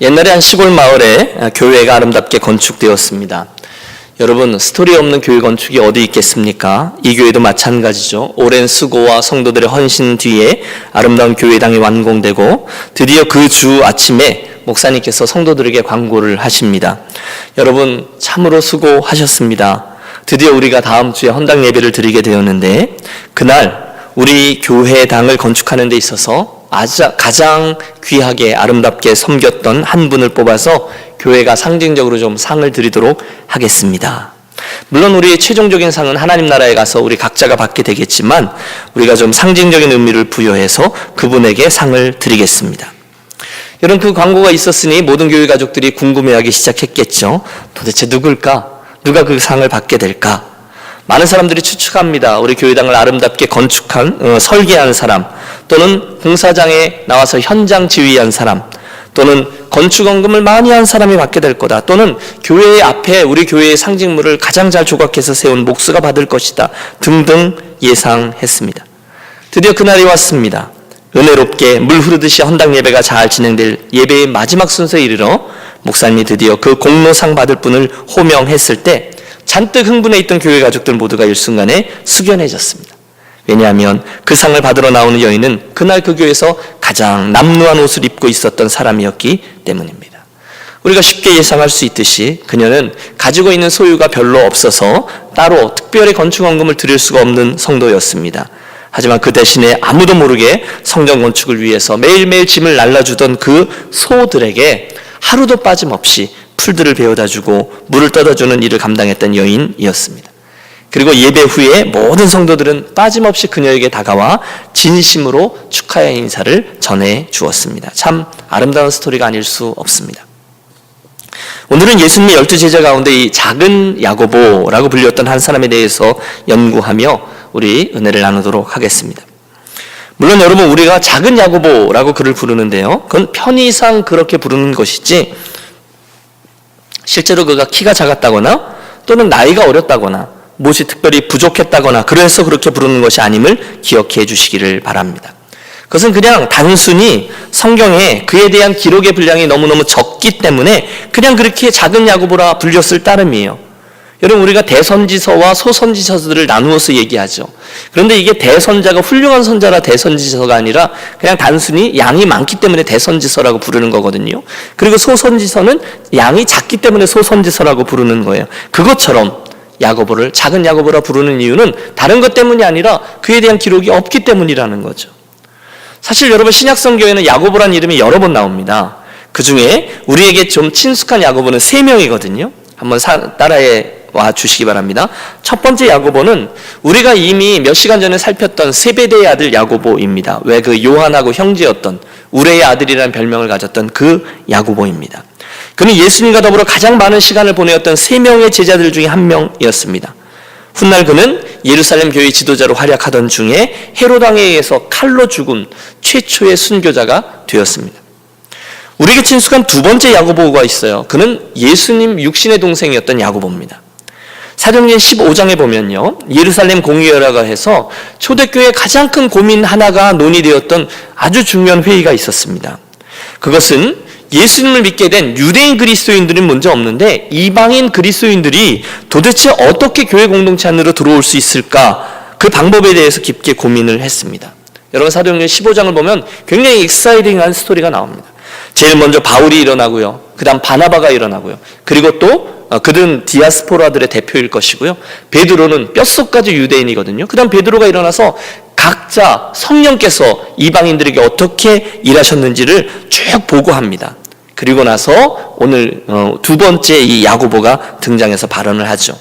옛날에 한 시골 마을에 교회가 아름답게 건축되었습니다. 여러분, 스토리 없는 교회 건축이 어디 있겠습니까? 이 교회도 마찬가지죠. 오랜 수고와 성도들의 헌신 뒤에 아름다운 교회당이 완공되고 드디어 그 주 아침에 목사님께서 성도들에게 광고를 하십니다. 여러분, 참으로 수고하셨습니다. 드디어 우리가 다음 주에 헌당 예배를 드리게 되었는데, 그날 우리 교회당을 건축하는 데 있어서 가장 귀하게 아름답게 섬겼던 한 분을 뽑아서 교회가 상징적으로 좀 상을 드리도록 하겠습니다. 물론 우리의 최종적인 상은 하나님 나라에 가서 우리 각자가 받게 되겠지만, 우리가 좀 상징적인 의미를 부여해서 그분에게 상을 드리겠습니다. 여러분, 그 광고가 있었으니 모든 교회 가족들이 궁금해하기 시작했겠죠. 도대체 누굴까? 누가 그 상을 받게 될까? 많은 사람들이 추측합니다. 우리 교회당을 아름답게 건축한, 설계한 사람, 또는 공사장에 나와서 현장 지휘한 사람, 또는 건축원금을 많이 한 사람이 받게 될 거다, 또는 교회 앞에 우리 교회의 상징물을 가장 잘 조각해서 세운 목수가 받을 것이다 등등 예상했습니다. 드디어 그날이 왔습니다. 은혜롭게 물 흐르듯이 헌당 예배가 잘 진행될 예배의 마지막 순서에 이르러 목사님이 드디어 그 공로상 받을 분을 호명했을 때 잔뜩 흥분해 있던 교회 가족들 모두가 일순간에 숙연해졌습니다. 왜냐하면 그 상을 받으러 나오는 여인은 그날 그 교회에서 가장 남루한 옷을 입고 있었던 사람이었기 때문입니다. 우리가 쉽게 예상할 수 있듯이 그녀는 가지고 있는 소유가 별로 없어서 따로 특별히 건축원금을 드릴 수가 없는 성도였습니다. 하지만 그 대신에 아무도 모르게 성전 건축을 위해서 매일매일 짐을 날라주던 그 소들에게 하루도 빠짐없이 풀들을 베어다주고 물을 떠다주는 일을 감당했던 여인이었습니다. 그리고 예배 후에 모든 성도들은 빠짐없이 그녀에게 다가와 진심으로 축하의 인사를 전해 주었습니다. 참 아름다운 스토리가 아닐 수 없습니다. 오늘은 예수님의 12제자 가운데 이 작은 야고보라고 불렸던 한 사람에 대해서 연구하며 우리 은혜를 나누도록 하겠습니다. 물론 여러분, 우리가 작은 야고보라고 그를 부르는데요, 그건 편의상 그렇게 부르는 것이지 실제로 그가 키가 작았다거나 또는 나이가 어렸다거나 무엇이 특별히 부족했다거나 그래서 그렇게 부르는 것이 아님을 기억해 주시기를 바랍니다. 그것은 그냥 단순히 성경에 그에 대한 기록의 분량이 너무너무 적기 때문에 그냥 그렇게 작은 야고보라 불렸을 따름이에요. 여러분, 우리가 대선지서와 소선지서들을 나누어서 얘기하죠. 그런데 이게 대선자가 훌륭한 선자라 대선지서가 아니라 그냥 단순히 양이 많기 때문에 대선지서라고 부르는 거거든요. 그리고 소선지서는 양이 작기 때문에 소선지서라고 부르는 거예요. 그것처럼 야고보를 작은 야고보라 부르는 이유는 다른 것 때문이 아니라 그에 대한 기록이 없기 때문이라는 거죠. 사실 여러분, 신약성경에는 야고보라는 이름이 여러 번 나옵니다. 그 중에 우리에게 좀 친숙한 야고보는 3명이거든요. 한번 따라해 와 주시기 바랍니다. 첫 번째 야고보는 우리가 이미 몇 시간 전에 살폈던 세베대의 아들 야고보입니다. 왜 그 요한하고 형제였던 우레의 아들이라는 별명을 가졌던 그 야고보입니다. 그는 예수님과 더불어 가장 많은 시간을 보내었던 3명의 제자들 중에 한 명이었습니다. 훗날 그는 예루살렘 교회 지도자로 활약하던 중에 헤롯 왕에 의해서 칼로 죽은 최초의 순교자가 되었습니다. 우리에게 친숙한 두 번째 야고보가 있어요. 그는 예수님 육신의 동생이었던 야고보입니다. 사도행전 15장에 보면요, 예루살렘 공의회라고 해서 초대교회의 가장 큰 고민 하나가 논의되었던 아주 중요한 회의가 있었습니다. 그것은 예수님을 믿게 된 유대인 그리스도인들은 문제 없는데 이방인 그리스도인들이 도대체 어떻게 교회 공동체 안으로 들어올 수 있을까, 그 방법에 대해서 깊게 고민을 했습니다. 여러분, 사도행전 15장을 보면 굉장히 익사이팅한 스토리가 나옵니다. 제일 먼저 바울이 일어나고요, 그 다음 바나바가 일어나고요, 그리고 또 그들은 디아스포라들의 대표일 것이고요, 베드로는 뼛속까지 유대인이거든요. 그 다음 베드로가 일어나서 각자 성령께서 이방인들에게 어떻게 일하셨는지를 쭉 보고합니다. 그리고 나서 오늘 두 번째 이 야고보가 등장해서 발언을 하죠.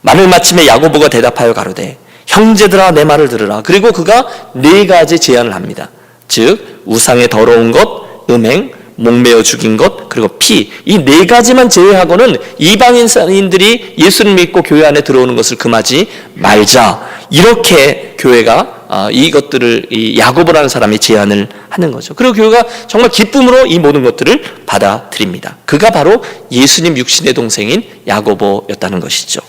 말을 마침에 야고보가 대답하여 가로되 형제들아, 내 말을 들으라. 그리고 그가 4가지 제안을 합니다. 즉 우상의 더러운 것, 음행, 목매어 죽인 것, 그리고 피, 이 4가지만 제외하고는 이방인들이 예수를 믿고 교회 안에 들어오는 것을 금하지 말자. 이렇게 교회가 이것들을 이 야고보라는 사람이 제안을 하는 거죠. 그리고 교회가 정말 기쁨으로 이 모든 것들을 받아들입니다. 그가 바로 예수님 육신의 동생인 야고보였다는 것이죠.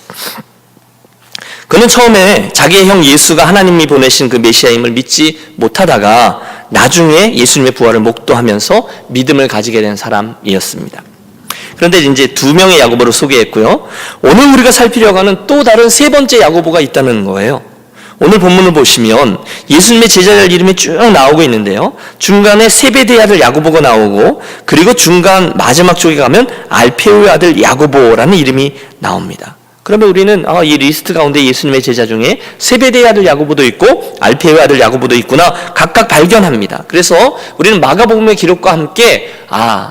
그는 처음에 자기의 형 예수가 하나님이 보내신 그 메시아임을 믿지 못하다가 나중에 예수님의 부활을 목도하면서 믿음을 가지게 된 사람이었습니다. 그런데 이제 두 명의 야고보를 소개했고요. 오늘 우리가 살피려고 하는 또 다른 세 번째 야고보가 있다는 거예요. 오늘 본문을 보시면 예수님의 제자들 이름이 쭉 나오고 있는데요. 중간에 세베대의 아들 야고보가 나오고, 그리고 중간 마지막 쪽에 가면 알페오의 아들 야고보라는 이름이 나옵니다. 그러면 우리는 이 리스트 가운데 예수님의 제자 중에 세베대의 아들 야고보도 있고 알페오의 아들 야고보도 있구나 각각 발견합니다. 그래서 우리는 마가복음의 기록과 함께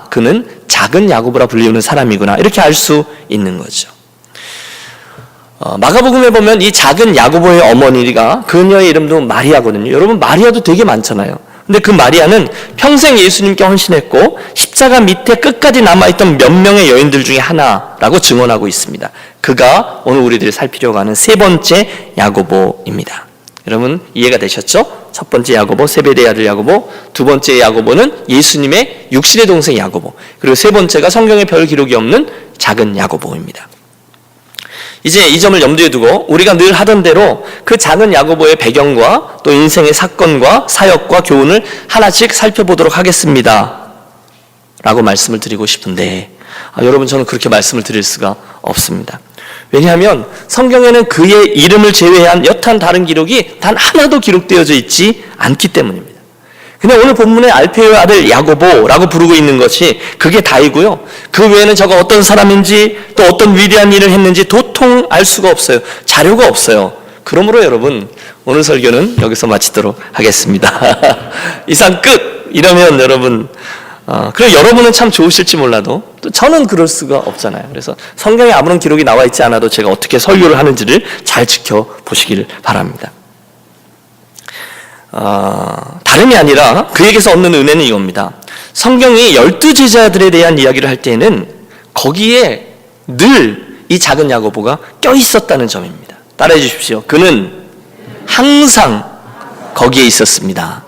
그는 작은 야고보라 불리우는 사람이구나 이렇게 알 수 있는 거죠. 마가복음에 보면 이 작은 야고보의 어머니가, 그녀의 이름도 마리아거든요. 여러분, 마리아도 되게 많잖아요. 근데 그 마리아는 평생 예수님께 헌신했고 십자가 밑에 끝까지 남아있던 몇 명의 여인들 중에 하나라고 증언하고 있습니다. 그가 오늘 우리들이 살피려고 하는 세 번째 야고보입니다. 여러분, 이해가 되셨죠? 첫 번째 야고보, 세베대의 아들 야고보, 두 번째 야고보는 예수님의 육신의 동생 야고보, 그리고 세 번째가 성경에 별 기록이 없는 작은 야고보입니다. 이제 이 점을 염두에 두고 우리가 늘 하던 대로 그 작은 야고보의 배경과 또 인생의 사건과 사역과 교훈을 하나씩 살펴보도록 하겠습니다 라고 말씀을 드리고 싶은데, 여러분, 저는 그렇게 말씀을 드릴 수가 없습니다. 왜냐하면 성경에는 그의 이름을 제외한 여탄 다른 기록이 단 하나도 기록되어져 있지 않기 때문입니다. 근데 오늘 본문에 알페오의 아들 야고보라고 부르고 있는 것이 그게 다이고요. 그 외에는 저가 어떤 사람인지 또 어떤 위대한 일을 했는지 도통 알 수가 없어요. 자료가 없어요. 그러므로 여러분, 오늘 설교는 여기서 마치도록 하겠습니다. 이상 끝! 이러면 여러분, 그리고 여러분은 참 좋으실지 몰라도 또 저는 그럴 수가 없잖아요. 그래서 성경에 아무런 기록이 나와 있지 않아도 제가 어떻게 설교를 하는지를 잘 지켜보시기를 바랍니다. 다름이 아니라 그에게서 얻는 은혜는 이겁니다. 성경이 12제자들에 대한 이야기를 할 때에는 거기에 늘 이 작은 야고보가 껴있었다는 점입니다. 따라해 주십시오. 그는 항상 거기에 있었습니다.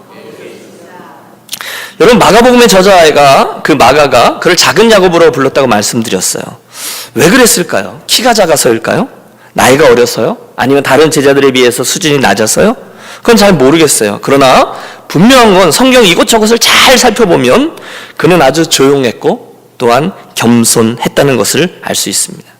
여러분, 마가복음의 저자가, 그 마가가 그를 작은 야고보라고 불렀다고 말씀드렸어요. 왜 그랬을까요? 키가 작아서일까요? 나이가 어려서요? 아니면 다른 제자들에 비해서 수준이 낮아서요? 그건 잘 모르겠어요. 그러나 분명한 건 성경 이곳저곳을 잘 살펴보면 그는 아주 조용했고 또한 겸손했다는 것을 알 수 있습니다.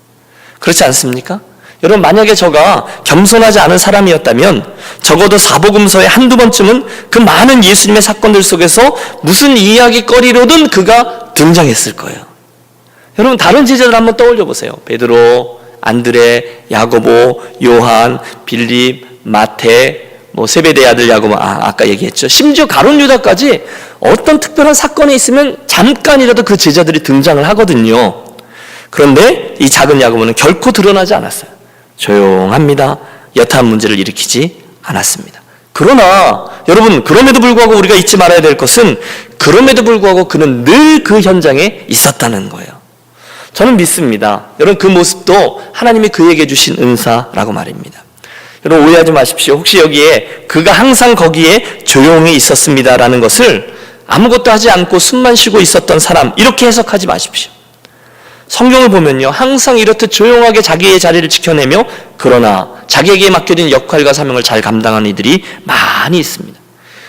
그렇지 않습니까? 여러분, 만약에 저가 겸손하지 않은 사람이었다면 적어도 사복음서에 한두 번쯤은 그 많은 예수님의 사건들 속에서 무슨 이야기거리로든 그가 등장했을 거예요. 여러분, 다른 제자들 한번 떠올려 보세요. 베드로, 안드레, 야고보, 요한, 빌립, 마태, 세베대의 아들 야고보, 아까 얘기했죠. 심지어 가룟 유다까지 어떤 특별한 사건이 있으면 잠깐이라도 그 제자들이 등장을 하거든요. 그런데 이 작은 야고보는 결코 드러나지 않았어요. 조용합니다. 여타한 문제를 일으키지 않았습니다. 그러나 여러분, 그럼에도 불구하고 우리가 잊지 말아야 될 것은 그럼에도 불구하고 그는 늘 그 현장에 있었다는 거예요. 저는 믿습니다. 여러분, 그 모습도 하나님이 그에게 주신 은사라고 말입니다. 여러분, 오해하지 마십시오. 혹시 여기에 그가 항상 거기에 조용히 있었습니다라는 것을 아무것도 하지 않고 숨만 쉬고 있었던 사람, 이렇게 해석하지 마십시오. 성경을 보면요, 항상 이렇듯 조용하게 자기의 자리를 지켜내며 그러나 자기에게 맡겨진 역할과 사명을 잘 감당하는 이들이 많이 있습니다.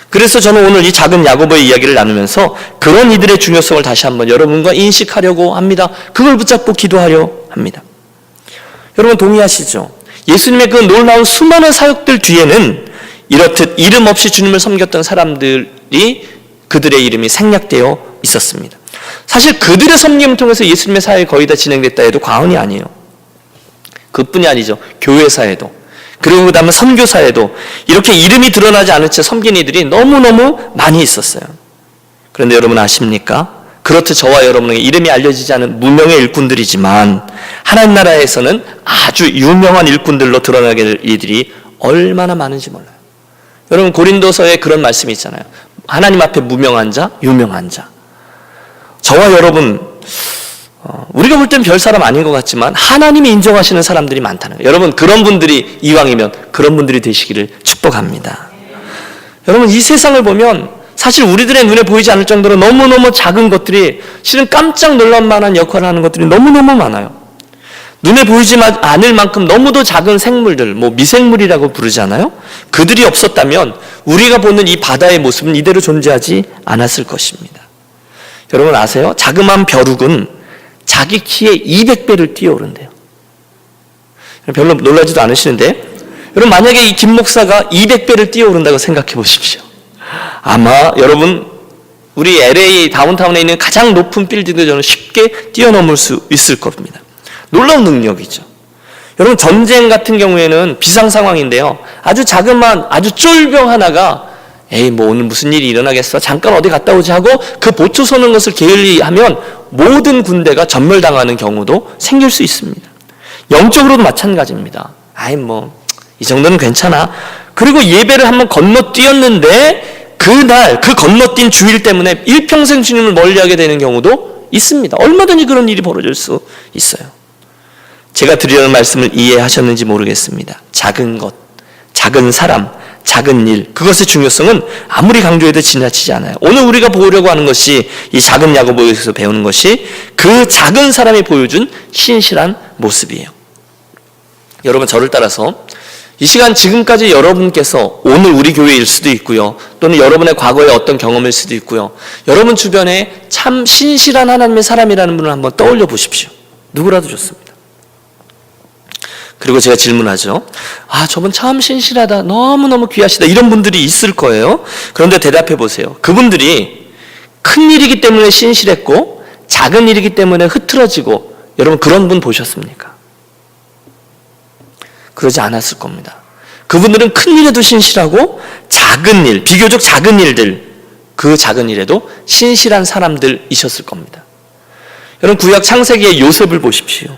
그래서 저는 오늘 이 작은 야고보의 이야기를 나누면서 그런 이들의 중요성을 다시 한번 여러분과 인식하려고 합니다. 그걸 붙잡고 기도하려 합니다. 여러분, 동의하시죠? 예수님의 그 놀라운 수많은 사역들 뒤에는 이렇듯 이름 없이 주님을 섬겼던 사람들이, 그들의 이름이 생략되어 있었습니다. 사실 그들의 섬김을 통해서 예수님의 사역이 거의 다 진행됐다 해도 과언이 아니에요. 그뿐이 아니죠. 교회사에도, 그리고 그 다음에 선교사에도 이렇게 이름이 드러나지 않은 채 섬긴 이들이 너무너무 많이 있었어요. 그런데 여러분 아십니까? 그렇듯 저와 여러분에게 이름이 알려지지 않은 무명의 일꾼들이지만 하나님 나라에서는 아주 유명한 일꾼들로 드러나게 될 이들이 얼마나 많은지 몰라요. 여러분, 고린도서에 그런 말씀이 있잖아요. 하나님 앞에 무명한 자, 유명한 자. 저와 여러분, 우리가 볼 땐 별 사람 아닌 것 같지만 하나님이 인정하시는 사람들이 많다는 거예요. 여러분, 그런 분들이 이왕이면 그런 분들이 되시기를 축복합니다. 여러분, 이 세상을 보면 사실 우리들의 눈에 보이지 않을 정도로 너무너무 작은 것들이 실은 깜짝 놀랄 만한 역할을 하는 것들이 너무너무 많아요. 눈에 보이지 않을 만큼 너무도 작은 생물들, 미생물이라고 부르잖아요. 그들이 없었다면 우리가 보는 이 바다의 모습은 이대로 존재하지 않았을 것입니다. 여러분 아세요? 자그마한 벼룩은 자기 키의 200배를 뛰어오른대요. 별로 놀라지도 않으시는데, 여러분 만약에 이 김 목사가 200배를 뛰어오른다고 생각해 보십시오. 아마 여러분 우리 LA 다운타운에 있는 가장 높은 빌딩도 저는 쉽게 뛰어넘을 수 있을 겁니다. 놀라운 능력이죠. 여러분 전쟁 같은 경우에는 비상 상황인데요, 아주 자그마한 아주 쫄병 하나가 오늘 무슨 일이 일어나겠어, 잠깐 어디 갔다 오지 하고 그 보초 서는 것을 게을리하면 모든 군대가 전멸당하는 경우도 생길 수 있습니다. 영적으로도 마찬가지입니다. 이 정도는 괜찮아. 그리고 예배를 한번 건너뛰었는데 그날 그 건너뛴 주일 때문에 일평생 주님을 멀리하게 되는 경우도 있습니다. 얼마든지 그런 일이 벌어질 수 있어요. 제가 드리려는 말씀을 이해하셨는지 모르겠습니다. 작은 것, 작은 사람, 작은 일, 그것의 중요성은 아무리 강조해도 지나치지 않아요. 오늘 우리가 보려고 하는 것이, 이 작은 야고보에서 배우는 것이 그 작은 사람이 보여준 신실한 모습이에요. 여러분 저를 따라서 이 시간 지금까지 여러분께서 오늘 우리 교회일 수도 있고요, 또는 여러분의 과거의 어떤 경험일 수도 있고요, 여러분 주변에 참 신실한 하나님의 사람이라는 분을 한번 떠올려 보십시오. 누구라도 좋습니다. 그리고 제가 질문하죠. 저분 참 신실하다, 너무너무 귀하시다, 이런 분들이 있을 거예요. 그런데 대답해 보세요. 그분들이 큰 일이기 때문에 신실했고 작은 일이기 때문에 흐트러지고, 여러분 그런 분 보셨습니까? 그러지 않았을 겁니다. 그분들은 큰 일에도 신실하고 작은 일, 비교적 작은 일들, 그 작은 일에도 신실한 사람들이셨을 겁니다. 여러분 구약 창세기의 요셉을 보십시오.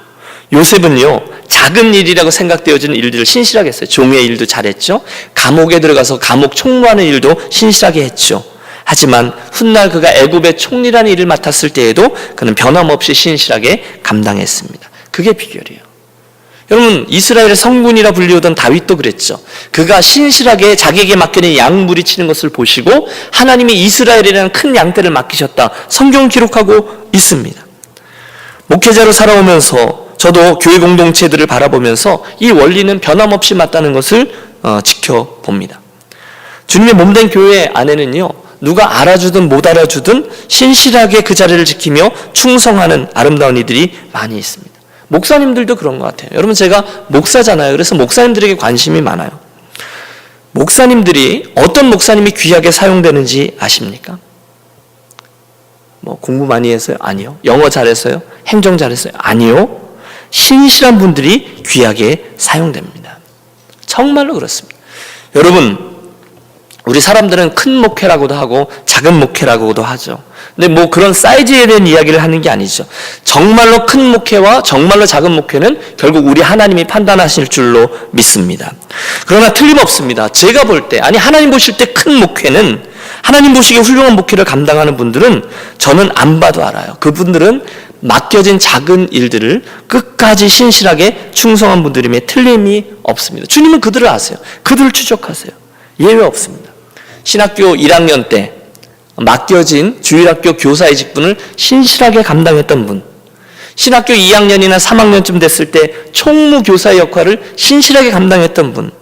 요셉은요, 작은 일이라고 생각되어지는 일들을 신실하게 했어요. 종의 일도 잘했죠. 감옥에 들어가서 감옥 총무하는 일도 신실하게 했죠. 하지만 훗날 그가 애굽의 총리라는 일을 맡았을 때에도 그는 변함없이 신실하게 감당했습니다. 그게 비결이에요. 여러분 이스라엘의 성군이라 불리우던 다윗도 그랬죠. 그가 신실하게 자기에게 맡겨진 양무리 치는 것을 보시고 하나님이 이스라엘이라는 큰 양떼를 맡기셨다, 성경을 기록하고 있습니다. 목회자로 살아오면서 저도 교회 공동체들을 바라보면서 이 원리는 변함없이 맞다는 것을 지켜봅니다. 주님의 몸된 교회 안에는요, 누가 알아주든 못 알아주든 신실하게 그 자리를 지키며 충성하는 아름다운 이들이 많이 있습니다. 목사님들도 그런 것 같아요. 여러분 제가 목사잖아요. 그래서 목사님들에게 관심이 많아요. 목사님들이 어떤 목사님이 귀하게 사용되는지 아십니까? 공부 많이 해서요? 아니요. 영어 잘해서요? 행정 잘해서요? 아니요. 신실한 분들이 귀하게 사용됩니다. 정말로 그렇습니다. 여러분 우리 사람들은 큰 목회라고도 하고 작은 목회라고도 하죠. 근데 그런 사이즈에 대한 이야기를 하는 게 아니죠. 정말로 큰 목회와 정말로 작은 목회는 결국 우리 하나님이 판단하실 줄로 믿습니다. 그러나 틀림없습니다. 제가 볼 때, 하나님 보실 때 큰 목회는, 하나님 보시기에 훌륭한 목회를 감당하는 분들은 저는 안 봐도 알아요. 그분들은 맡겨진 작은 일들을 끝까지 신실하게 충성한 분들임에 틀림이 없습니다. 주님은 그들을 아세요. 그들을 추적하세요. 예외 없습니다. 신학교 1학년 때 맡겨진 주일학교 교사의 직분을 신실하게 감당했던 분, 신학교 2학년이나 3학년쯤 됐을 때 총무교사의 역할을 신실하게 감당했던 분,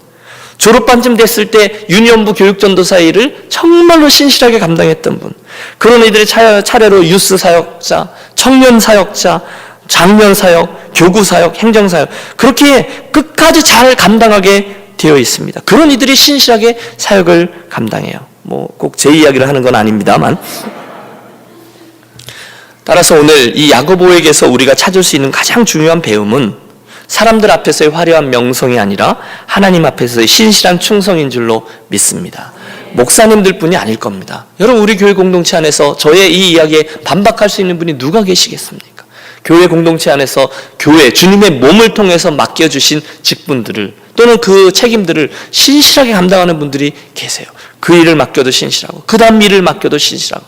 졸업반쯤 됐을 때 유니온부 교육전도사 일을 정말로 신실하게 감당했던 분, 그런 이들의 차례로 유스 사역자, 청년 사역자, 장년 사역, 교구 사역, 행정 사역, 그렇게 끝까지 잘 감당하게 되어 있습니다. 그런 이들이 신실하게 사역을 감당해요. 꼭 제 이야기를 하는 건 아닙니다만, 따라서 오늘 이 야고보에게서 우리가 찾을 수 있는 가장 중요한 배움은 사람들 앞에서의 화려한 명성이 아니라 하나님 앞에서의 신실한 충성인 줄로 믿습니다. 목사님들 뿐이 아닐 겁니다. 여러분 우리 교회 공동체 안에서 저의 이 이야기에 반박할 수 있는 분이 누가 계시겠습니까? 교회 공동체 안에서 교회, 주님의 몸을 통해서 맡겨주신 직분들을, 또는 그 책임들을 신실하게 감당하는 분들이 계세요. 그 일을 맡겨도 신실하고, 그 다음 일을 맡겨도 신실하고.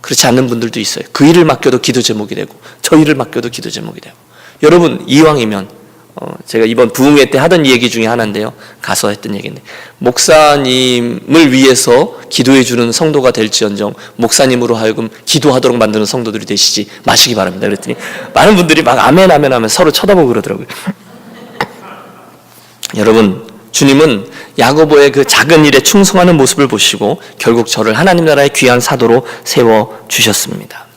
그렇지 않는 분들도 있어요. 그 일을 맡겨도 기도 제목이 되고, 저 일을 맡겨도 기도 제목이 되고. 여러분 이왕이면 제가 이번 부흥회 때 하던 얘기 중에 하나인데요. 가서 했던 얘기인데, 목사님을 위해서 기도해 주는 성도가 될지언정 목사님으로 하여금 기도하도록 만드는 성도들이 되시지 마시기 바랍니다. 그랬더니 많은 분들이 막 아멘 아멘 하면 서로 쳐다보고 그러더라고요. 여러분, 주님은 야고보의 그 작은 일에 충성하는 모습을 보시고 결국 저를 하나님 나라의 귀한 사도로 세워주셨습니다.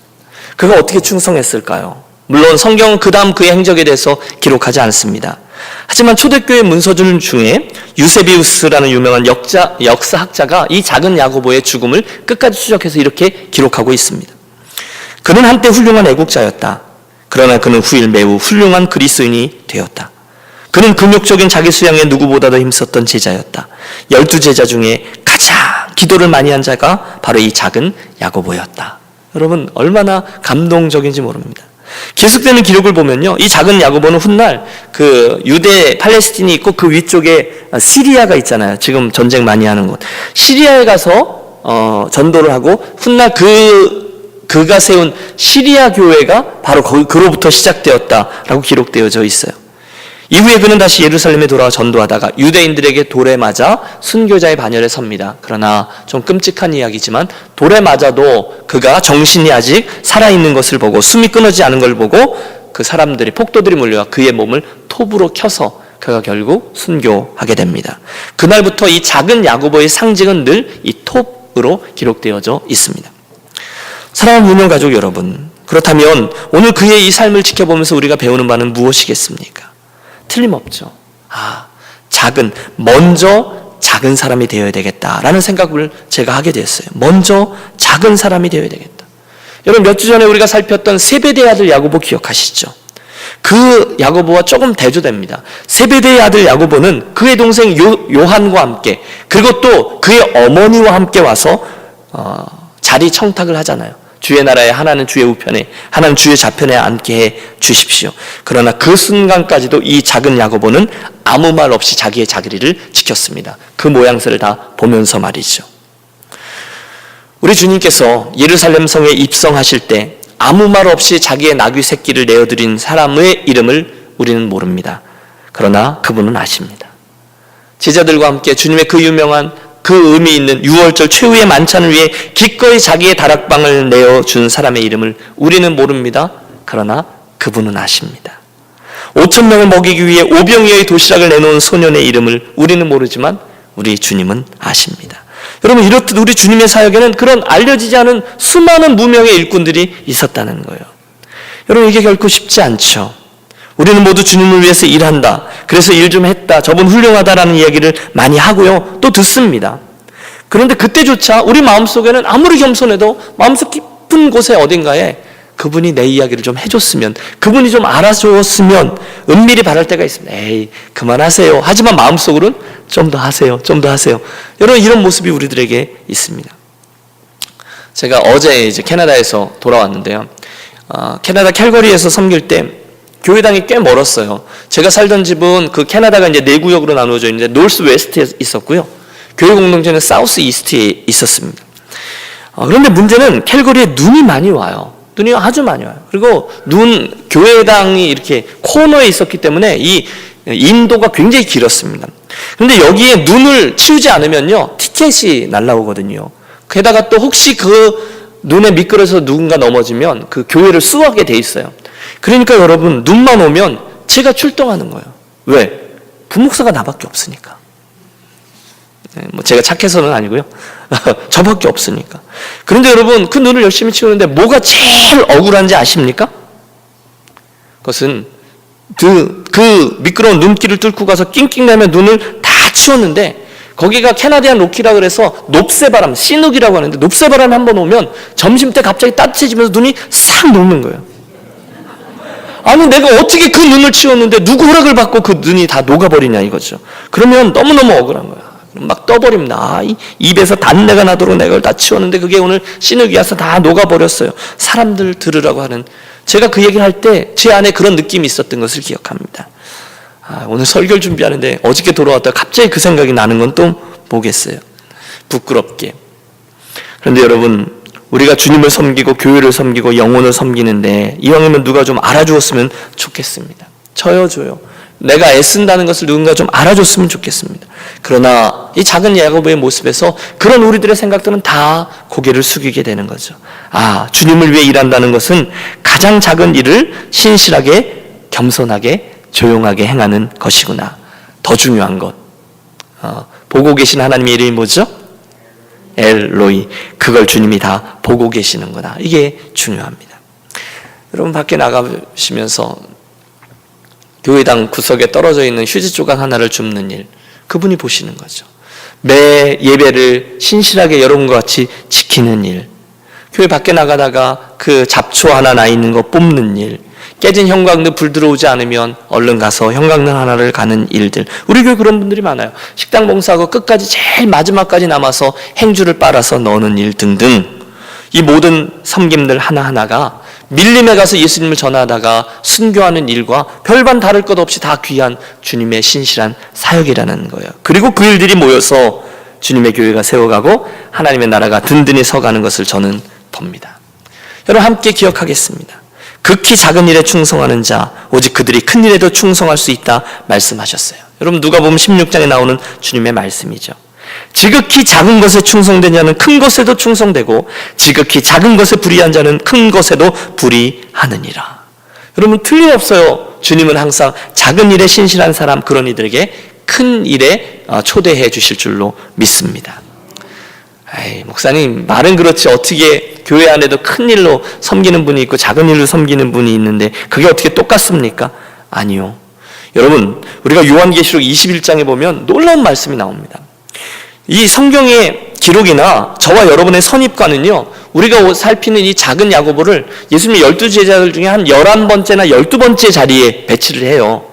그가 어떻게 충성했을까요? 물론 성경은 그 다음 그의 행적에 대해서 기록하지 않습니다. 하지만 초대교회 문서들 중에 유세비우스라는 유명한 역사학자가 이 작은 야고보의 죽음을 끝까지 추적해서 이렇게 기록하고 있습니다. 그는 한때 훌륭한 애국자였다. 그러나 그는 후일 매우 훌륭한 그리스도인이 되었다. 그는 금욕적인 자기 수양에 누구보다도 힘썼던 제자였다. 12제자 중에 가장 기도를 많이 한 자가 바로 이 작은 야고보였다. 여러분, 얼마나 감동적인지 모릅니다. 계속되는 기록을 보면요, 이 작은 야고보는 훗날 그 유대 팔레스틴이 있고 그 위쪽에 시리아가 있잖아요. 지금 전쟁 많이 하는 곳. 시리아에 가서 전도를 하고 훗날 그가 세운 시리아 교회가 바로 그로부터 시작되었다라고 기록되어져 있어요. 이후에 그는 다시 예루살렘에 돌아와 전도하다가 유대인들에게 돌에 맞아 순교자의 반열에 섭니다. 그러나 좀 끔찍한 이야기지만 돌에 맞아도 그가 정신이 아직 살아있는 것을 보고 숨이 끊어지지 않은 걸 보고 그 사람들이, 폭도들이 몰려와 그의 몸을 톱으로 켜서 그가 결국 순교하게 됩니다. 그날부터 이 작은 야고보의 상징은 늘 이 톱으로 기록되어져 있습니다. 사랑하는 문영 가족 여러분, 그렇다면 오늘 그의 이 삶을 지켜보면서 우리가 배우는 바는 무엇이겠습니까? 틀림없죠. 먼저 작은 사람이 되어야 되겠다라는 생각을 제가 하게 됐어요. 먼저 작은 사람이 되어야 되겠다. 여러분, 몇 주 전에 우리가 살폈던 세베대의 아들 야고보 기억하시죠? 그 야고보와 조금 대조됩니다. 세베대의 아들 야고보는 그의 동생 요한과 함께, 그리고 또 그의 어머니와 함께 와서 자리 청탁을 하잖아요. 주의 나라에 하나는 주의 우편에, 하나는 주의 좌편에 앉게 해 주십시오. 그러나 그 순간까지도 이 작은 야고보는 아무 말 없이 자기의 자리를 지켰습니다. 그 모양새를 다 보면서 말이죠. 우리 주님께서 예루살렘 성에 입성하실 때 아무 말 없이 자기의 나귀 새끼를 내어드린 사람의 이름을 우리는 모릅니다. 그러나 그분은 아십니다. 제자들과 함께 주님의 그 유명한 그 의미 있는 6월절 최후의 만찬을 위해 기꺼이 자기의 다락방을 내어준 사람의 이름을 우리는 모릅니다. 그러나 그분은 아십니다. 5,000명을 먹이기 위해 5병이의 도시락을 내놓은 소년의 이름을 우리는 모르지만 우리 주님은 아십니다. 여러분, 이렇듯 우리 주님의 사역에는 그런 알려지지 않은 수많은 무명의 일꾼들이 있었다는 거예요. 여러분, 이게 결코 쉽지 않죠. 우리는 모두 주님을 위해서 일한다, 그래서 일 좀 했다, 저분 훌륭하다라는 이야기를 많이 하고요, 또 듣습니다. 그런데 그때조차 우리 마음속에는 아무리 겸손해도 마음속 깊은 곳에 어딘가에 그분이 내 이야기를 좀 해줬으면, 그분이 좀 알아줬으면 은밀히 바랄 때가 있습니다. 에이, 그만하세요. 하지만 마음속으로는 좀 더 하세요, 좀 더 하세요. 여러분, 이런 모습이 우리들에게 있습니다. 제가 어제 이제 캐나다에서 돌아왔는데요, 캐나다 캘거리에서 섬길 때 교회당이 꽤 멀었어요. 제가 살던 집은 그 캐나다가 이제 네 구역으로 나누어져 있는데 노스 웨스트에 있었고요, 교회 공동체는 사우스 이스트에 있었습니다. 그런데 문제는 캘거리에 눈이 많이 와요. 눈이 아주 많이 와요. 그리고 교회당이 이렇게 코너에 있었기 때문에 이 인도가 굉장히 길었습니다. 그런데 여기에 눈을 치우지 않으면요, 티켓이 날라오거든요. 게다가 또 혹시 그 눈에 미끄러져서 누군가 넘어지면 그 교회를 수하게 돼 있어요. 그러니까 여러분, 눈만 오면 제가 출동하는 거예요. 왜? 부목사가 나밖에 없으니까. 제가 착해서는 아니고요. 저밖에 없으니까. 그런데 여러분, 그 눈을 열심히 치우는데 뭐가 제일 억울한지 아십니까? 그것은 그 미끄러운 눈길을 뚫고 가서 낑낑대면 눈을 다 치웠는데, 거기가 캐나디안 로키라 그래서 높새바람, 시눅이라고 하는데, 높새바람이 한번 오면 점심때 갑자기 따뜻해지면서 눈이 싹 녹는 거예요. 아니, 내가 어떻게 그 눈을 치웠는데 누구 허락을 받고 그 눈이 다 녹아버리냐 이거죠. 그러면 너무너무 억울한 거야. 막 떠버립니다. 입에서 단내가 나도록 내가 그걸 다 치웠는데 그게 오늘 시눅이 와서 다 녹아버렸어요. 사람들 들으라고 하는, 제가 그 얘기를 할 때 제 안에 그런 느낌이 있었던 것을 기억합니다. 오늘 설교를 준비하는데 어저께 돌아왔다가 갑자기 그 생각이 나는 건 또 뭐겠어요. 부끄럽게. 그런데 여러분, 우리가 주님을 섬기고 교회를 섬기고 영혼을 섬기는데 이왕이면 누가 좀 알아주었으면 좋겠습니다. 저요. 내가 애쓴다는 것을 누군가 좀 알아줬으면 좋겠습니다. 그러나 이 작은 야고보의 모습에서 그런 우리들의 생각들은 다 고개를 숙이게 되는 거죠. 아, 주님을 위해 일한다는 것은 가장 작은 일을 신실하게, 겸손하게, 조용하게 행하는 것이구나. 더 중요한 것, 보고 계신 하나님의 이름이 뭐죠? 엘로이. 그걸 주님이 다 보고 계시는구나. 이게 중요합니다. 여러분, 밖에 나가시면서 교회당 구석에 떨어져 있는 휴지 조각 하나를 줍는 일, 그분이 보시는 거죠. 매 예배를 신실하게 여러분과 같이 지키는 일, 교회 밖에 나가다가 그 잡초 하나 나 있는 거 뽑는 일, 깨진 형광등 불 들어오지 않으면 얼른 가서 형광등 하나를 가는 일들. 우리 교회 그런 분들이 많아요. 식당 봉사하고 끝까지 제일 마지막까지 남아서 행주를 빨아서 넣는 일 등등. 이 모든 섬김들 하나하나가 밀림에 가서 예수님을 전하다가 순교하는 일과 별반 다를 것 없이 다 귀한 주님의 신실한 사역이라는 거예요. 그리고 그 일들이 모여서 주님의 교회가 세워가고 하나님의 나라가 든든히 서가는 것을 저는 봅니다. 여러분, 함께 기억하겠습니다. 극히 작은 일에 충성하는 자 오직 그들이 큰 일에도 충성할 수 있다 말씀하셨어요. 여러분, 누가복음 16장에 나오는 주님의 말씀이죠. 지극히 작은 것에 충성된 자는 큰 것에도 충성되고 지극히 작은 것에 불의한 자는 큰 것에도 불의하느니라. 여러분, 틀림없어요. 주님은 항상 작은 일에 신실한 사람, 그런 이들에게 큰 일에 초대해 주실 줄로 믿습니다. 에이, 목사님, 말은 그렇지 어떻게 교회 안에도 큰 일로 섬기는 분이 있고 작은 일로 섬기는 분이 있는데 그게 어떻게 똑같습니까? 아니요. 여러분, 우리가 요한계시록 21장에 보면 놀라운 말씀이 나옵니다. 이 성경의 기록이나 저와 여러분의 선입관은요, 우리가 살피는 이 작은 야고보를 예수님의 12제자들 중에 한 11번째나 12번째 자리에 배치를 해요.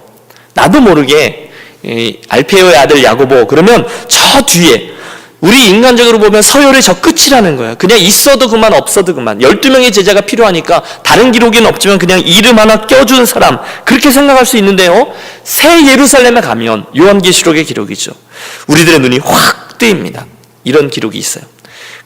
나도 모르게 알페오의 아들 야고보, 그러면 저 뒤에, 우리 인간적으로 보면 서열의 저 끝이라는 거예요. 그냥 있어도 그만, 없어도 그만. 12명의 제자가 필요하니까 다른 기록에는 없지만 그냥 이름 하나 껴준 사람, 그렇게 생각할 수 있는데요, 새 예루살렘에 가면, 요한계시록의 기록이죠, 우리들의 눈이 확 뜨입니다. 이런 기록이 있어요.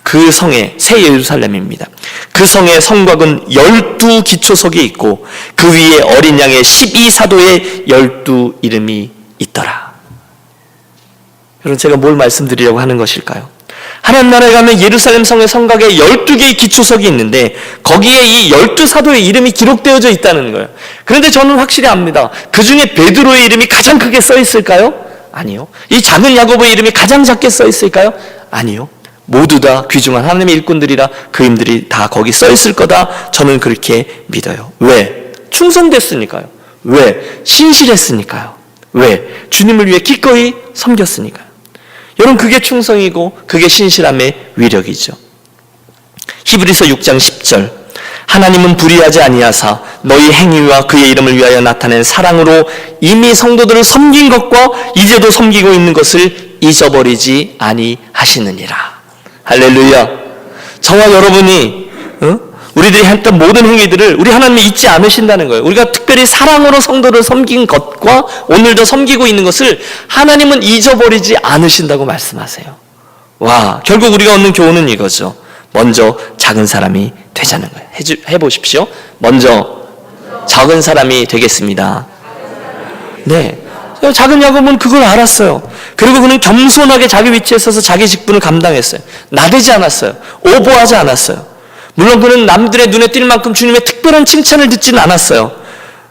그 성에, 새 예루살렘입니다. 그 성에 성곽은 12기초석이 있고 그 위에 어린 양의 12사도의 12 이름이 있더라. 여러분, 제가 뭘 말씀드리려고 하는 것일까요? 하나님 나라에 가면 예루살렘 성의 성곽에 12개의 기초석이 있는데 거기에 이 12사도의 이름이 기록되어져 있다는 거예요. 그런데 저는 확실히 압니다. 그 중에 베드로의 이름이 가장 크게 써 있을까요? 아니요. 이 작은 야고보의 이름이 가장 작게 써 있을까요? 아니요. 모두 다 귀중한 하나님의 일꾼들이라 그 이름들이 다 거기 써 있을 거다, 저는 그렇게 믿어요. 왜? 충성됐으니까요. 왜? 신실했으니까요. 왜? 주님을 위해 기꺼이 섬겼으니까요. 여러분, 그게 충성이고 그게 신실함의 위력이죠. 히브리서 6장 10절, 하나님은 불의하지 아니하사 너희 행위와 그의 이름을 위하여 나타낸 사랑으로 이미 성도들을 섬긴 것과 이제도 섬기고 있는 것을 잊어버리지 아니하시느니라. 할렐루야. 저와 여러분이 우리들이 했던 모든 행위들을 우리 하나님이 잊지 않으신다는 거예요. 우리가 특별히 사랑으로 성도를 섬긴 것과 오늘도 섬기고 있는 것을 하나님은 잊어버리지 않으신다고 말씀하세요. 와, 결국 우리가 얻는 교훈은 이거죠. 먼저 작은 사람이 되자는 거예요. 해보십시오. 먼저 작은 사람이 되겠습니다. 네, 작은 야고보는 그걸 알았어요. 그리고 그는 겸손하게 자기 위치에 서서 자기 직분을 감당했어요. 나대지 않았어요. 오버하지 않았어요. 물론 그는 남들의 눈에 띌 만큼 주님의 특별한 칭찬을 듣지는 않았어요.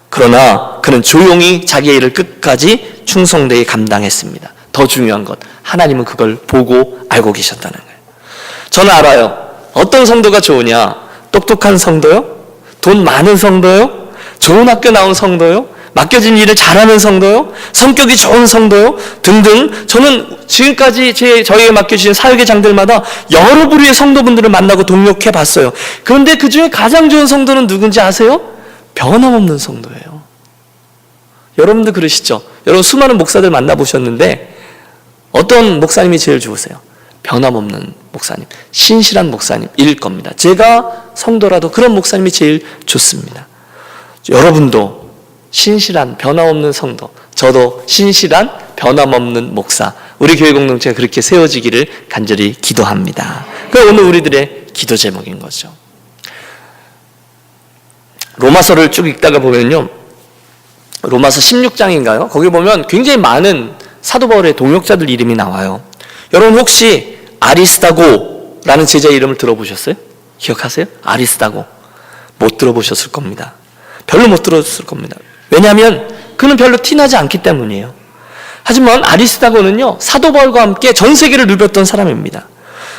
그러나 그는 조용히 자기의 일을 끝까지 충성되게 감당했습니다. 더 중요한 것, 하나님은 그걸 보고 알고 계셨다는 거예요. 저는 알아요. 어떤 성도가 좋으냐? 똑똑한 성도요? 돈 많은 성도요? 좋은 학교 나온 성도요? 맡겨진 일을 잘하는 성도요? 성격이 좋은 성도요? 등등. 저는 지금까지 저에게 맡겨주신 사역의 장들마다 여러 부류의 성도분들을 만나고 동역해 봤어요. 그런데 그 중에 가장 좋은 성도는 누군지 아세요? 변함없는 성도예요. 여러분도 그러시죠? 여러분 수많은 목사들 만나보셨는데 어떤 목사님이 제일 좋으세요? 변함없는 목사님, 신실한 목사님일 겁니다. 제가 성도라도 그런 목사님이 제일 좋습니다. 여러분도 신실한 변함없는 성도, 저도 신실한 변함없는 목사, 우리 교회 공동체가 그렇게 세워지기를 간절히 기도합니다. 그게 오늘 우리들의 기도 제목인 거죠. 로마서를 쭉 읽다가 보면요, 로마서 16장인가요? 거기 보면 굉장히 많은 사도 바울의 동역자들 이름이 나와요. 여러분 혹시 아리스다고라는 제자 이름을 들어보셨어요? 기억하세요? 아리스다고. 못 들어보셨을 겁니다. 별로 못 들었을 겁니다. 왜냐하면 그는 별로 티나지 않기 때문이에요. 하지만 아리스다고는요, 사도 바울과 함께 전 세계를 누볐던 사람입니다.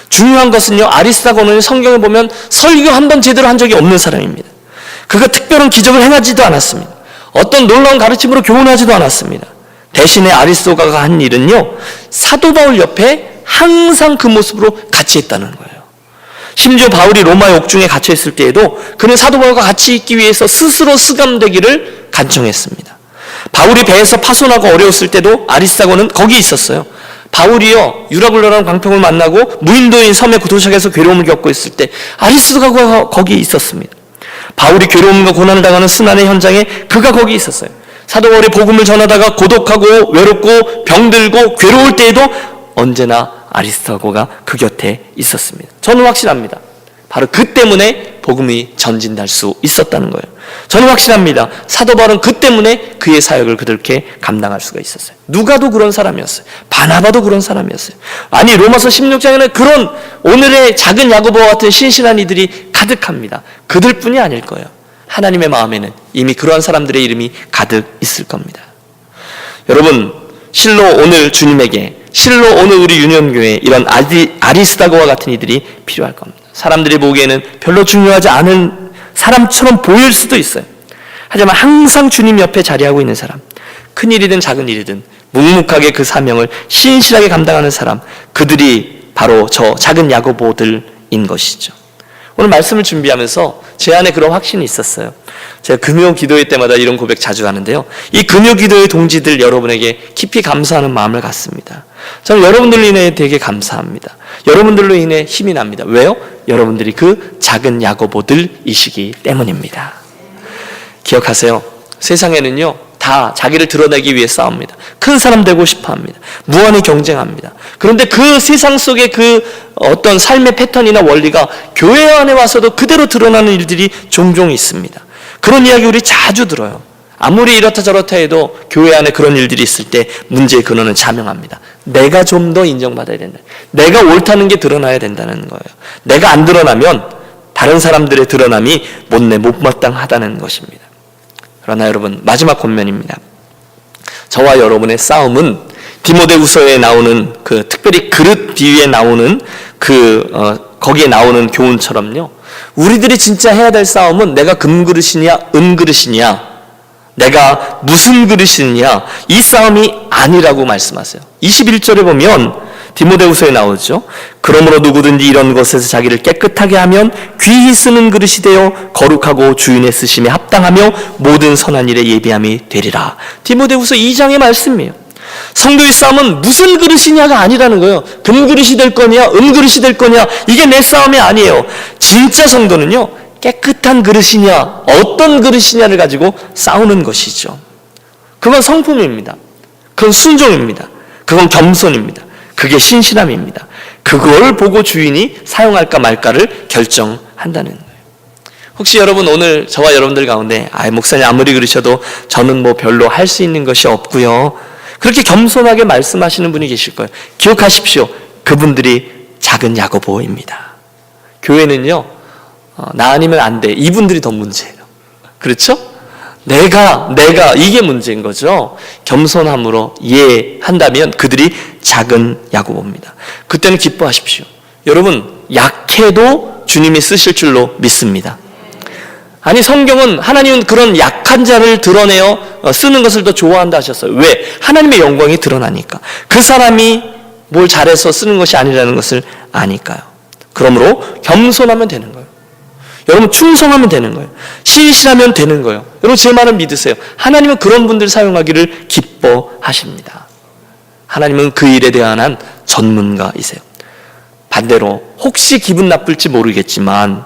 중요한 것은요, 아리스다고는 성경에 보면 설교 한 번 제대로 한 적이 없는 사람입니다. 그가 특별한 기적을 행하지도 않았습니다. 어떤 놀라운 가르침으로 교훈하지도 않았습니다. 대신에 아리스다고가 한 일은요, 사도 바울 옆에 항상 그 모습으로 같이 있다는 거예요. 심지어 바울이 로마 옥중에 갇혀 있을 때에도 그는 사도 바울과 같이 있기 위해서 스스로 수감되기를 간청했습니다. 바울이 배에서 파손하고 어려웠을 때도 아리스다고는 거기 있었어요. 바울이요, 유라굴라라는 광평을 만나고 무인도인 섬에 도착해서 괴로움을 겪고 있을 때 아리스다고가 거기 있었습니다. 바울이 괴로움과 고난을 당하는 순환의 현장에 그가 거기 있었어요. 사도 바울이 복음을 전하다가 고독하고 외롭고 병들고 괴로울 때에도 언제나 아리스다고가 그 곁에 있었습니다. 저는 확실합니다. 바로 그 때문에 복음이 전진될 수 있었다는 거예요. 저는 확실합니다. 사도 바울은 그 때문에 그의 사역을 그렇게 감당할 수가 있었어요. 누가도 그런 사람이었어요. 바나바도 그런 사람이었어요. 아니 로마서 16장에는 그런 오늘의 작은 야고보와 같은 신실한 이들이 가득합니다. 그들뿐이 아닐 거예요. 하나님의 마음에는 이미 그러한 사람들의 이름이 가득 있을 겁니다. 여러분, 실로 오늘 주님에게, 실로 오늘 우리 유년교회에 이런 아리스다고와 같은 이들이 필요할 겁니다. 사람들이 보기에는 별로 중요하지 않은 사람처럼 보일 수도 있어요. 하지만 항상 주님 옆에 자리하고 있는 사람, 큰 일이든 작은 일이든 묵묵하게 그 사명을 신실하게 감당하는 사람, 그들이 바로 저 작은 야고보들인 것이죠. 오늘 말씀을 준비하면서 제 안에 그런 확신이 있었어요. 제가 금요 기도회 때마다 이런 고백 자주 하는데요, 이 금요 기도회 동지들 여러분에게 깊이 감사하는 마음을 갖습니다. 저는 여러분들로 인해 되게 감사합니다. 여러분들로 인해 힘이 납니다. 왜요? 여러분들이 그 작은 야고보들이시기 때문입니다. 기억하세요. 세상에는요, 다 자기를 드러내기 위해 싸웁니다. 큰 사람 되고 싶어 합니다. 무한히 경쟁합니다. 그런데 그 세상 속에 그 어떤 삶의 패턴이나 원리가 교회 안에 와서도 그대로 드러나는 일들이 종종 있습니다. 그런 이야기 우리 자주 들어요. 아무리 이렇다 저렇다 해도 교회 안에 그런 일들이 있을 때 문제의 근원은 자명합니다. 내가 좀 더 인정받아야 된다. 내가 옳다는 게 드러나야 된다는 거예요. 내가 안 드러나면 다른 사람들의 드러남이 못내 못마땅하다는 것입니다. 그러나 여러분, 마지막 권면입니다. 저와 여러분의 싸움은 디모데후서에 나오는 그 특별히 그릇 비유에 나오는 거기에 나오는 교훈처럼요, 우리들이 진짜 해야 될 싸움은 내가 금그릇이냐 은그릇이냐, 내가 무슨 그릇이냐, 이 싸움이 아니라고 말씀하세요. 21절에 보면 디모데후서에 나오죠. 그러므로 누구든지 이런 것에서 자기를 깨끗하게 하면 귀히 쓰는 그릇이 되어 거룩하고 주인의 쓰심에 합당하며 모든 선한 일에 예비함이 되리라. 디모데후서 2장의 말씀이에요. 성도의 싸움은 무슨 그릇이냐가 아니라는 거예요. 금그릇이 될 거냐 은그릇이 될 거냐, 이게 내 싸움이 아니에요. 진짜 성도는요, 깨끗한 그릇이냐 어떤 그릇이냐를 가지고 싸우는 것이죠. 그건 성품입니다. 그건 순종입니다. 그건 겸손입니다. 그게 신실함입니다. 그걸 보고 주인이 사용할까 말까를 결정한다는 거예요. 혹시 여러분 오늘 저와 여러분들 가운데 목사님 아무리 그러셔도 저는 뭐 별로 할 수 있는 것이 없고요, 그렇게 겸손하게 말씀하시는 분이 계실 거예요. 기억하십시오. 그분들이 작은 야고보입니다. 교회는요, 나 아니면 안 돼, 이분들이 더 문제예요. 그렇죠? 내가 이게 문제인 거죠. 겸손함으로 이해한다면 그들이 작은 야고보입니다. 그때는 기뻐하십시오. 여러분, 약해도 주님이 쓰실 줄로 믿습니다. 아니, 성경은 하나님은 그런 약한 자를 드러내어 쓰는 것을 더 좋아한다 하셨어요. 왜? 하나님의 영광이 드러나니까. 그 사람이 뭘 잘해서 쓰는 것이 아니라는 것을 아니까요. 그러므로 겸손하면 되는 거예요. 여러분, 충성하면 되는 거예요. 신실하면 되는 거예요. 여러분, 제 말을 믿으세요. 하나님은 그런 분들 사용하기를 기뻐하십니다. 하나님은 그 일에 대한 전문가이세요. 반대로 혹시 기분 나쁠지 모르겠지만,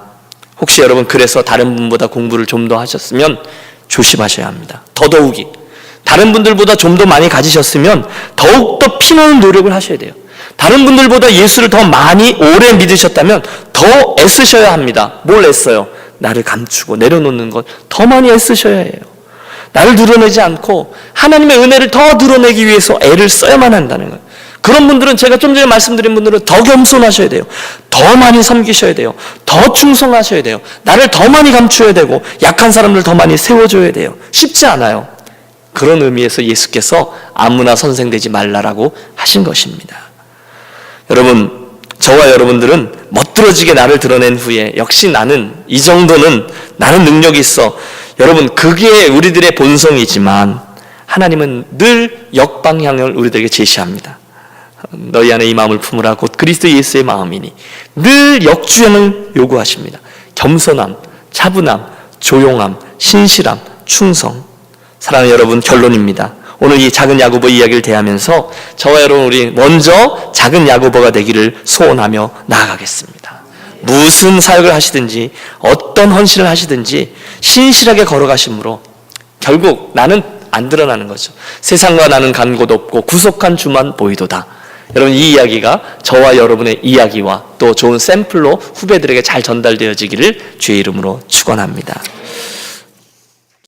혹시 여러분 그래서 다른 분보다 공부를 좀 더 하셨으면 조심하셔야 합니다. 더더욱이 다른 분들보다 좀 더 많이 가지셨으면 더욱더 피나는 노력을 하셔야 돼요. 다른 분들보다 예수를 더 많이 오래 믿으셨다면 더 애쓰셔야 합니다. 뭘 애써요? 나를 감추고 내려놓는 것 더 많이 애쓰셔야 해요. 나를 드러내지 않고 하나님의 은혜를 더 드러내기 위해서 애를 써야만 한다는 거예요. 그런 분들은 제가 좀 전에 말씀드린 분들은 더 겸손하셔야 돼요. 더 많이 섬기셔야 돼요. 더 충성하셔야 돼요. 나를 더 많이 감추어야 되고 약한 사람들 더 많이 세워줘야 돼요. 쉽지 않아요. 그런 의미에서 예수께서 아무나 선생되지 말라라고 하신 것입니다. 여러분, 저와 여러분들은 멋들어지게 나를 드러낸 후에 역시 나는 이 정도는 나는 능력이 있어. 여러분, 그게 우리들의 본성이지만 하나님은 늘 역방향을 우리들에게 제시합니다. 너희 안에 이 마음을 품으라 곧 그리스도 예수의 마음이니 늘 역주행을 요구하십니다. 겸손함, 차분함, 조용함, 신실함, 충성. 사랑하는 여러분, 결론입니다. 오늘 이 작은 야고보 이야기를 대하면서 저와 여러분 우리 먼저 작은 야고보가 되기를 소원하며 나아가겠습니다. 무슨 사역을 하시든지 어떤 헌신을 하시든지 신실하게 걸어가심으로 결국 나는 안 드러나는 거죠. 세상과 나는 간 곳 없고 구속한 주만 보이도다. 여러분, 이 이야기가 저와 여러분의 이야기와 또 좋은 샘플로 후배들에게 잘 전달되어지기를 주의 이름으로 축원합니다.